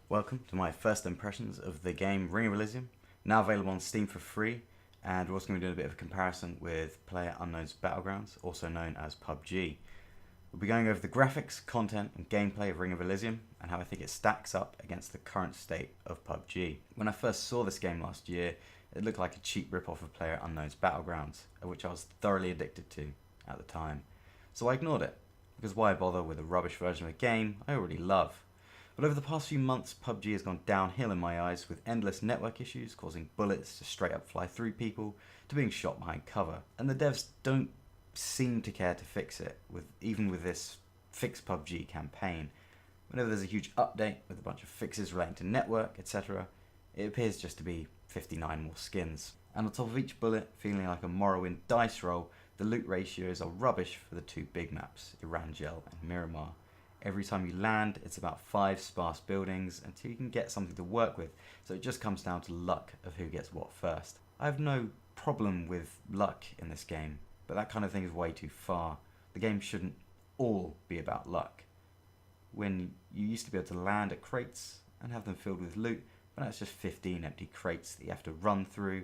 Welcome to my first impressions of the game Ring of Elysium, now available on Steam for free, and we're also going to be doing a bit of a comparison with PlayerUnknown's Battlegrounds, also known as PUBG. We'll be going over the graphics, content and gameplay of Ring of Elysium, and how I think it stacks up against the current state of PUBG. When I first saw this game last year, it looked like a cheap rip-off of PlayerUnknown's Battlegrounds, of which I was thoroughly addicted to at the time. So I ignored it, because why bother with a rubbish version of a game I already love? But over the past few months, PUBG has gone downhill in my eyes, with endless network issues causing bullets to straight up fly through people, to being shot behind cover. And the devs don't seem to care to fix it, even with this Fix PUBG campaign. Whenever there's a huge update with a bunch of fixes relating to network, etc., it appears just to be 59 more skins. And on top of each bullet feeling like a Morrowind dice roll, the loot ratios are rubbish for the two big maps, Erangel and Miramar. Every time you land, it's about 5 sparse buildings until you can get something to work with, so it just comes down to luck of who gets what first. I have no problem with luck in this game, but that kind of thing is way too far. The game shouldn't all be about luck. When you used to be able to land at crates and have them filled with loot, but now it's just 15 empty crates that you have to run through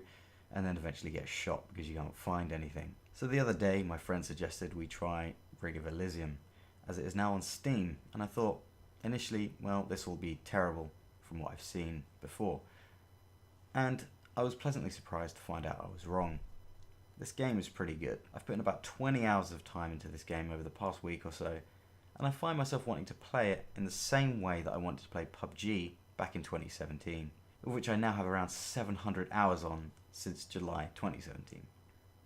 and then eventually get shot because you can't find anything. So the other day my friend suggested we try Ring of Elysium, as it is now on Steam, and I thought initially, well, this will be terrible from what I've seen before. And I was pleasantly surprised to find out I was wrong. This game is pretty good. I've put in about 20 hours of time into this game over the past week or so, and I find myself wanting to play it in the same way that I wanted to play PUBG back in 2017, of which I now have around 700 hours on since July 2017.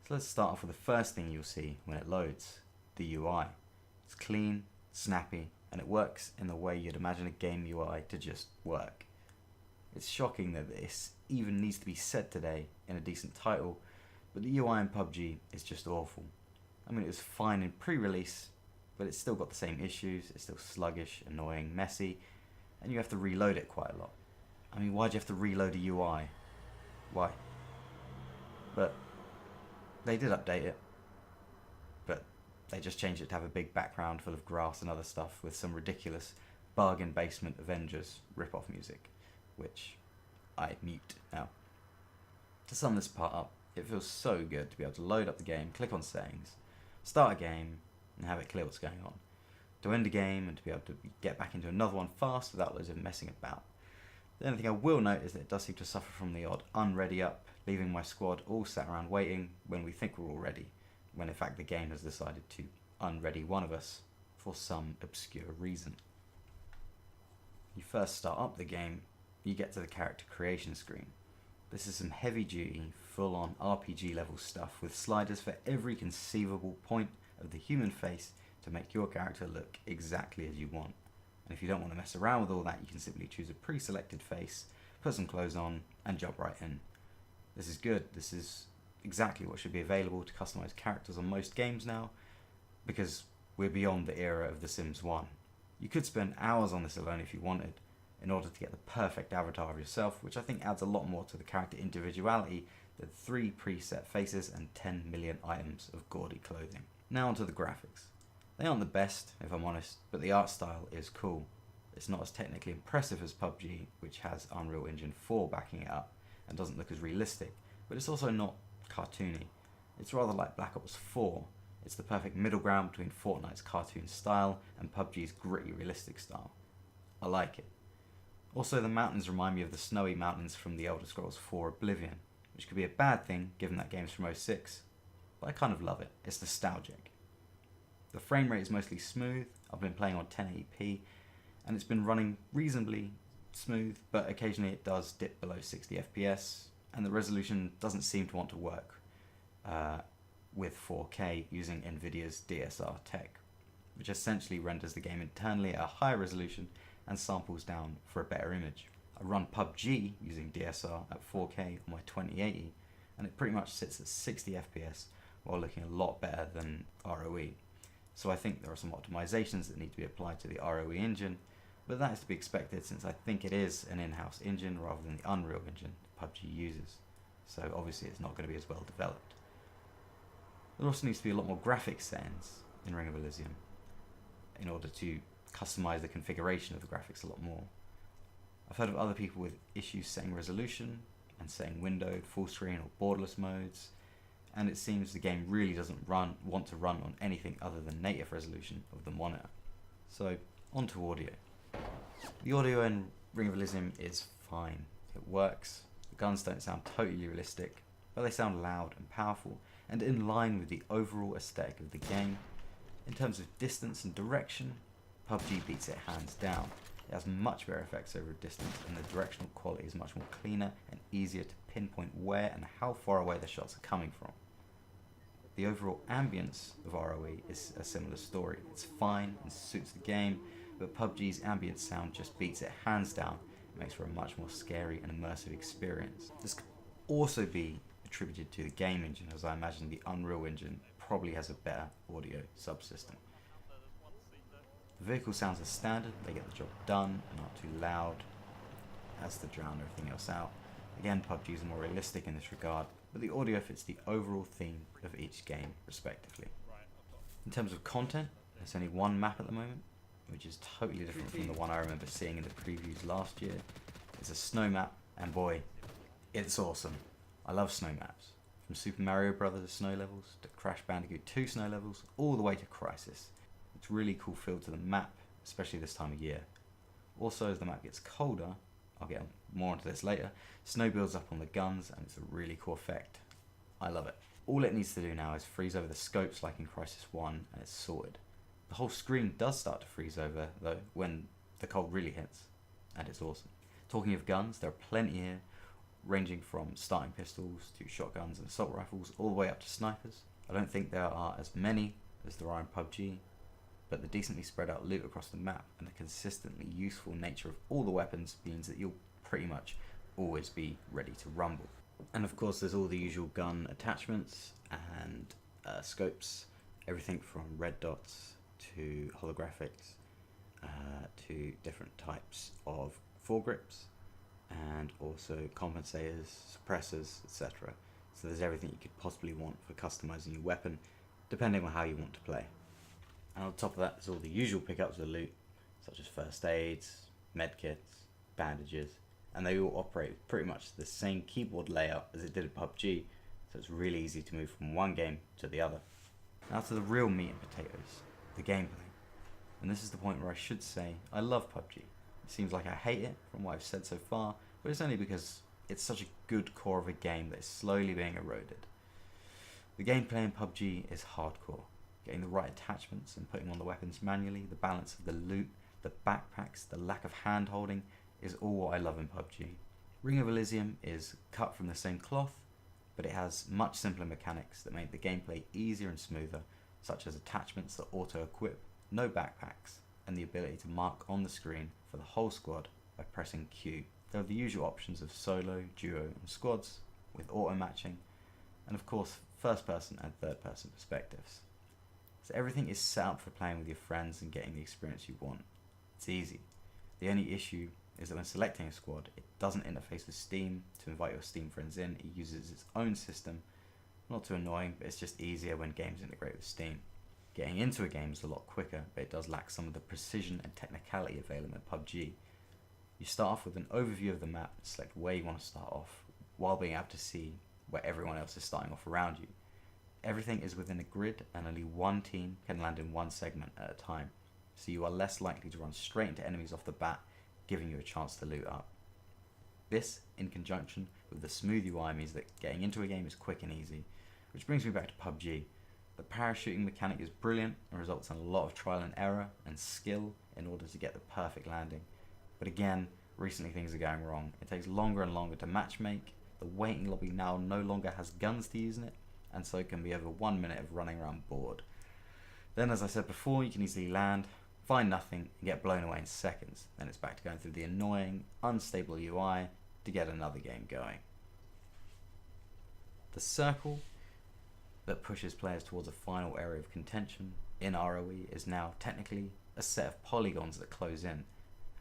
So let's start off with the first thing you'll see when it loads, the UI. It's clean, snappy, and it works in the way you'd imagine a game UI to just work. It's shocking that this even needs to be said today in a decent title, but the UI in PUBG is just awful. I mean, it was fine in pre-release, but it's still got the same issues. It's still sluggish, annoying, messy, and you have to reload it quite a lot. I mean, why'd you have to reload a UI? Why? But they did update it, but they just changed it to have a big background full of grass and other stuff with some ridiculous bargain basement Avengers rip-off music, which I mute now. To sum this part up, it feels so good to be able to load up the game, click on settings, start a game, and have it clear what's going on. To end a game and to be able to get back into another one fast without loads of messing about. The only thing I will note is that it does seem to suffer from the odd unready up, leaving my squad all sat around waiting when we think we're all ready, when in fact the game has decided to unready one of us for some obscure reason. You first start up the game, you get to the character creation screen. This is some heavy duty, full on RPG level stuff with sliders for every conceivable point of the human face to make your character look exactly as you want. And if you don't want to mess around with all that, you can simply choose a pre-selected face, put some clothes on and jump right in. This is good. This is exactly what should be available to customize characters on most games now, because we're beyond the era of The Sims 1. You could spend hours on this alone if you wanted, in order to get the perfect avatar of yourself, which I think adds a lot more to the character individuality than 3 preset faces and 10 million items of gaudy clothing. Now onto the graphics. They aren't the best, if I'm honest, but the art style is cool. It's not as technically impressive as PUBG, which has Unreal Engine 4 backing it up, and doesn't look as realistic, but it's also not cartoony. It's rather like Black Ops 4. It's the perfect middle ground between Fortnite's cartoon style and PUBG's gritty realistic style. I like it. Also, the mountains remind me of the snowy mountains from the Elder Scrolls 4 Oblivion, which could be a bad thing given that game's from '06, but I kind of love it. It's nostalgic. The frame rate is mostly smooth. I've been playing on 1080p, and it's been running reasonably smooth, but occasionally it does dip below 60 FPS, and the resolution doesn't seem to want to work with 4K using Nvidia's DSR tech, which essentially renders the game internally at a higher resolution and samples down for a better image. I run PUBG using DSR at 4K on my 2080, and it pretty much sits at 60 FPS while looking a lot better than ROE. So I think there are some optimizations that need to be applied to the ROE engine, but that is to be expected since I think it is an in-house engine rather than the Unreal Engine PUBG uses. So obviously it's not going to be as well developed. There also needs to be a lot more graphics settings in Ring of Elysium in order to customize the configuration of the graphics a lot more. I've heard of other people with issues setting resolution and setting windowed, full screen or borderless modes, and it seems the game really doesn't want to run on anything other than native resolution of the monitor. So, on to audio. The audio in Ring of Elysium is fine. It works. The guns don't sound totally realistic, but they sound loud and powerful and in line with the overall aesthetic of the game. In terms of distance and direction, PUBG beats it hands down. It has much better effects over distance, and the directional quality is much more cleaner and easier to pinpoint where and how far away the shots are coming from. The overall ambience of ROE is a similar story. It's fine and suits the game, but PUBG's ambient sound just beats it hands down. It makes for a much more scary and immersive experience. This could also be attributed to the game engine, as I imagine the Unreal Engine probably has a better audio subsystem. The vehicle sounds as standard, they get the job done and aren't too loud as to drown everything else out. Again, PUBG is more realistic in this regard, but the audio fits the overall theme of each game respectively. In terms of content, there's only one map at the moment, which is totally different from the one I remember seeing in the previews last year. It's a snow map, and boy, it's awesome. I love snow maps. From Super Mario Bros. Snow levels, to Crash Bandicoot 2 snow levels, all the way to Crisis. It's a really cool feel to the map, especially this time of year. Also, as the map gets colder, I'll get more onto this later, snow builds up on the guns and it's a really cool effect. I love it. All it needs to do now is freeze over the scopes like in Crisis 1 and it's sorted. The whole screen does start to freeze over though when the cold really hits, and it's awesome. Talking of guns, there are plenty here, ranging from starting pistols to shotguns and assault rifles all the way up to snipers. I don't think there are as many as there are in PUBG, but the decently spread out loot across the map and the consistently useful nature of all the weapons means that you'll pretty much always be ready to rumble. And of course there's all the usual gun attachments and scopes, everything from red dots to holographics to different types of foregrips and also compensators, suppressors, etc. So there's everything you could possibly want for customizing your weapon depending on how you want to play. And on top of that, there's all the usual pickups of loot, such as first aids, medkits, bandages, and they all operate with pretty much the same keyboard layout as it did in PUBG, so it's really easy to move from one game to the other. Now to the real meat and potatoes, the gameplay. And this is the point where I should say I love PUBG. It seems like I hate it from what I've said so far, but it's only because it's such a good core of a game that is slowly being eroded. The gameplay in PUBG is hardcore. Getting the right attachments and putting on the weapons manually, the balance of the loot, the backpacks, the lack of hand holding is all what I love in PUBG. Ring of Elysium is cut from the same cloth, but it has much simpler mechanics that make the gameplay easier and smoother, such as attachments that auto-equip, no backpacks, and the ability to mark on the screen for the whole squad by pressing Q. There are the usual options of solo, duo and squads, with auto-matching, and of course first person and third person perspectives. So everything is set up for playing with your friends and getting the experience you want. It's easy. The only issue is that when selecting a squad, it doesn't interface with Steam to invite your Steam friends in. It uses its own system. Not too annoying, but it's just easier when games integrate with Steam. Getting into a game is a lot quicker, but it does lack some of the precision and technicality available in PUBG. You start off with an overview of the map and select where you want to start off, while being able to see where everyone else is starting off around you. Everything is within a grid and only one team can land in one segment at a time, so you are less likely to run straight into enemies off the bat, giving you a chance to loot up. This, in conjunction with the smooth UI, means that getting into a game is quick and easy, which brings me back to PUBG. The parachuting mechanic is brilliant and results in a lot of trial and error and skill in order to get the perfect landing. But again, recently things are going wrong. It takes longer and longer to matchmake, the waiting lobby now no longer has guns to use in it, and so it can be over 1 minute of running around bored. Then, as I said before, you can easily land, find nothing, and get blown away in seconds. Then it's back to going through the annoying, unstable UI to get another game going. The circle that pushes players towards a final area of contention in ROE is now technically a set of polygons that close in,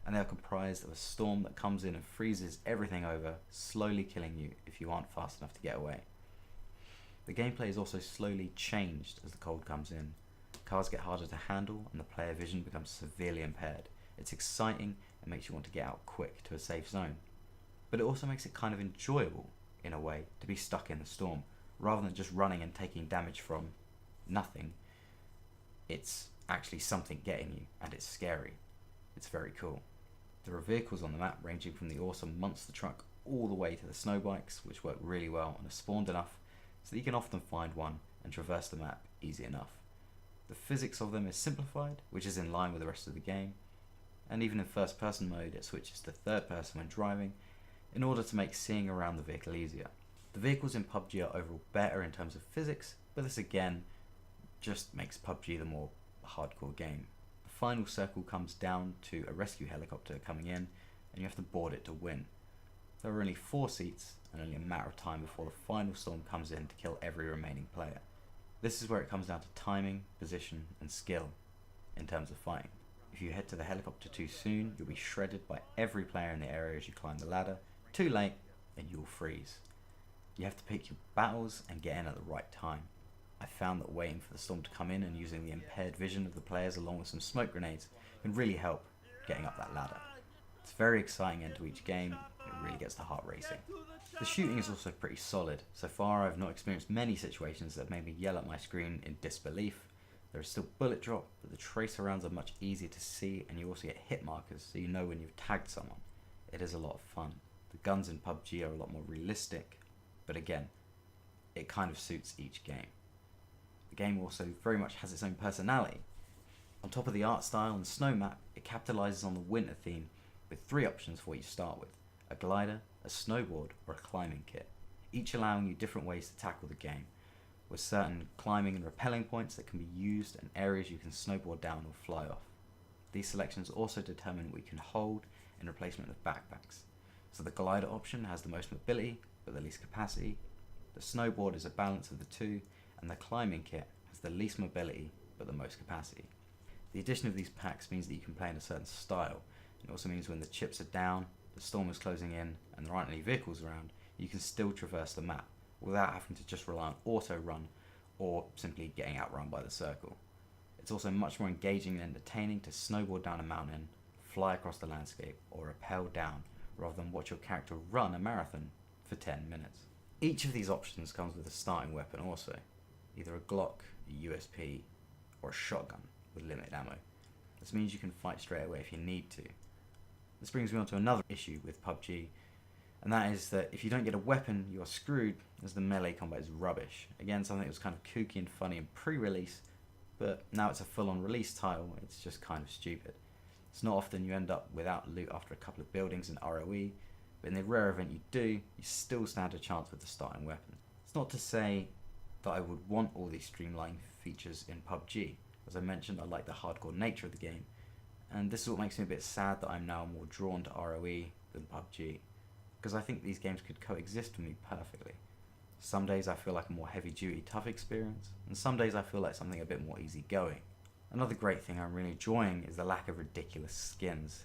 and they are comprised of a storm that comes in and freezes everything over, slowly killing you if you aren't fast enough to get away. The gameplay is also slowly changed as the cold comes in. Cars get harder to handle and the player vision becomes severely impaired, It's exciting and makes you want to get out quick to a safe zone. But it also makes it kind of enjoyable, in a way, to be stuck in the storm, rather than just running and taking damage from nothing. It's actually something getting you, and it's scary. It's very cool. There are vehicles on the map ranging from the awesome monster truck all the way to the snow bikes, which work really well and are spawned enough so that you can often find one and traverse the map easy enough. The physics of them is simplified, which is in line with the rest of the game, and even in first person mode it switches to third person when driving in order to make seeing around the vehicle easier. The vehicles in PUBG are overall better in terms of physics, but this again just makes PUBG the more hardcore game. The final circle comes down to a rescue helicopter coming in, and you have to board it to win. There are only 4 seats, and only a matter of time before the final storm comes in to kill every remaining player. This is where it comes down to timing, position, and skill in terms of fighting. If you head to the helicopter too soon, you'll be shredded by every player in the area as you climb the ladder. Too late, and you'll freeze. You have to pick your battles and get in at the right time. I found that waiting for the storm to come in and using the impaired vision of the players along with some smoke grenades can really help getting up that ladder. It's a very exciting end to each game, it really gets the heart racing. The shooting is also pretty solid. So far I've not experienced many situations that have made me yell at my screen in disbelief. There is still bullet drop, but the tracer rounds are much easier to see, and you also get hit markers so you know when you've tagged someone. It is a lot of fun. The guns in PUBG are a lot more realistic, but again, it kind of suits each game. The game also very much has its own personality. On top of the art style and snow map, it capitalises on the winter theme with 3 options for what you start with: a glider, a snowboard, or a climbing kit, each allowing you different ways to tackle the game, with certain climbing and rappelling points that can be used and areas you can snowboard down or fly off. These selections also determine what you can hold in replacement of backpacks. So the glider option has the most mobility but the least capacity, the snowboard is a balance of the two, and the climbing kit has the least mobility but the most capacity. The addition of these packs means that you can play in a certain style. It also means when the chips are down, the storm is closing in, and there aren't any vehicles around, you can still traverse the map without having to just rely on auto run or simply getting outrun by the circle. It's also much more engaging and entertaining to snowboard down a mountain, fly across the landscape, or rappel down, rather than watch your character run a marathon for 10 minutes. Each of these options comes with a starting weapon also, either a Glock, a USP, or a shotgun with limited ammo. This means you can fight straight away if you need to. This brings me on to another issue with PUBG, and that is that if you don't get a weapon, you are screwed, as the melee combat is rubbish. Again, something that was kind of kooky and funny in pre-release, but now it's a full-on release title, it's just kind of stupid. It's not often you end up without loot after a couple of buildings in ROE, but in the rare event you do, you still stand a chance with the starting weapon. It's not to say that I would want all these streamlining features in PUBG. As I mentioned, I like the hardcore nature of the game, and this is what makes me a bit sad that I'm now more drawn to ROE than PUBG, because I think these games could coexist with me perfectly. Some days I feel like a more heavy-duty, tough experience, and some days I feel like something a bit more easygoing. Another great thing I'm really enjoying is the lack of ridiculous skins.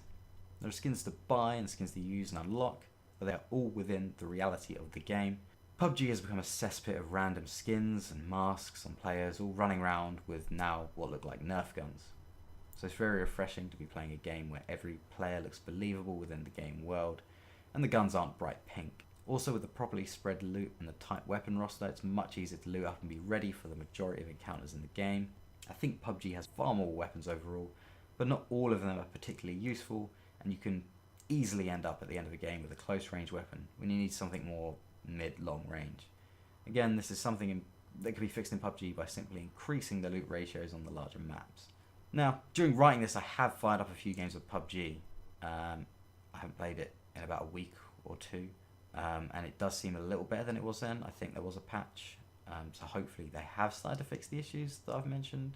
There are skins to buy and skins to use and unlock, but they are all within the reality of the game. PUBG has become a cesspit of random skins and masks on players all running around with now what look like Nerf guns. So it's very refreshing to be playing a game where every player looks believable within the game world, and the guns aren't bright pink. Also, with the properly spread loot and the tight weapon roster, it's much easier to loot up and be ready for the majority of encounters in the game. I think PUBG has far more weapons overall, but not all of them are particularly useful, and you can easily end up at the end of a game with a close range weapon when you need something more mid-long range. Again, this is something that can be fixed in PUBG by simply increasing the loot ratios on the larger maps. Now, during writing this, I have fired up a few games of PUBG. I haven't played it in about a week or two, and it does seem a little better than it was then. I think there was a patch, so hopefully they have started to fix the issues that I've mentioned.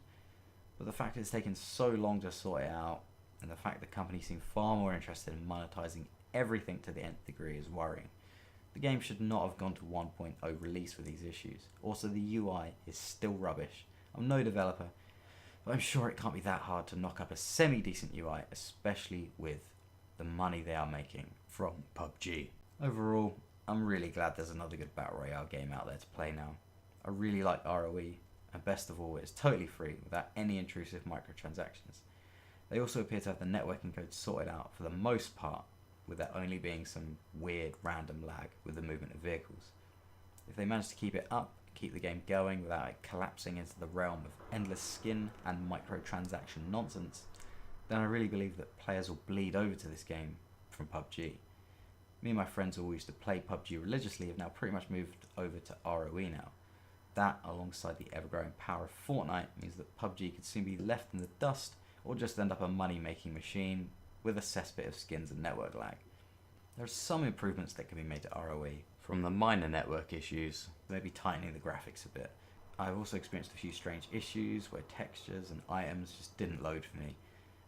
But the fact that it's taken so long to sort it out, and the fact that companies seem far more interested in monetizing everything to the nth degree is worrying. The game should not have gone to 1.0 release with these issues. Also, the UI is still rubbish. I'm no developer, but I'm sure it can't be that hard to knock up a semi-decent UI, especially with the money they are making from PUBG. Overall, I'm really glad there's another good Battle Royale game out there to play now. I really like ROE, and best of all, it's totally free without any intrusive microtransactions. They also appear to have the networking code sorted out for the most part, with there only being some weird random lag with the movement of vehicles. If they manage to keep it up, keep the game going without it collapsing into the realm of endless skin and microtransaction nonsense, then I really believe that players will bleed over to this game from PUBG. Me and my friends who all used to play PUBG religiously have now pretty much moved over to ROE now. That, alongside the ever-growing power of Fortnite, means that PUBG could soon be left in the dust or just end up a money-making machine with a cesspit of skins and network lag. There are some improvements that can be made to ROE, from the minor network issues, maybe tightening the graphics a bit. I've also experienced a few strange issues where textures and items just didn't load for me,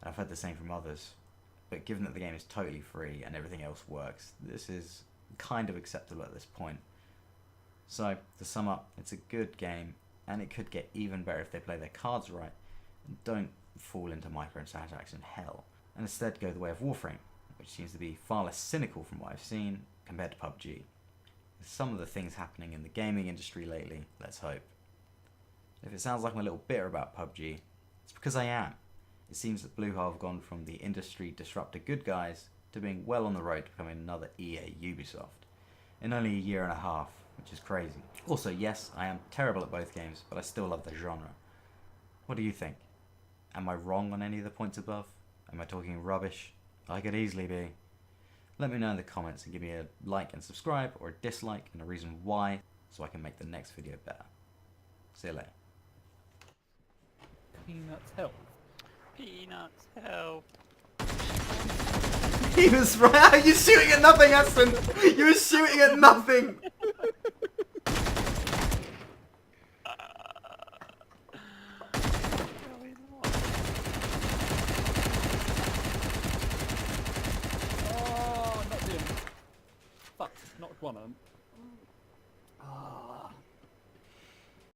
and I've heard the same from others. But given that the game is totally free and everything else works, this is kind of acceptable at this point. So, to sum up, it's a good game, and it could get even better if they play their cards right and don't fall into microtransaction hell, and instead go the way of Warframe, which seems to be far less cynical from what I've seen compared to PUBG. With some of the things happening in the gaming industry lately, let's hope. If it sounds like I'm a little bitter about PUBG, it's because I am. It seems that Bluehole have gone from the industry disruptor good guys to being well on the road to becoming another EA Ubisoft in only a year and a half, which is crazy. Also, yes, I am terrible at both games, but I still love the genre. What do you think? Am I wrong on any of the points above? Am I talking rubbish? I could easily be. Let me know in the comments and give me a like and subscribe, or a dislike and a reason why, so I can make the next video better. See you later. Peanuts help. Peanuts, help. He was right. You're shooting at nothing, Aston. You were shooting at nothing. Oh, not him. Fuck, knocked one of them.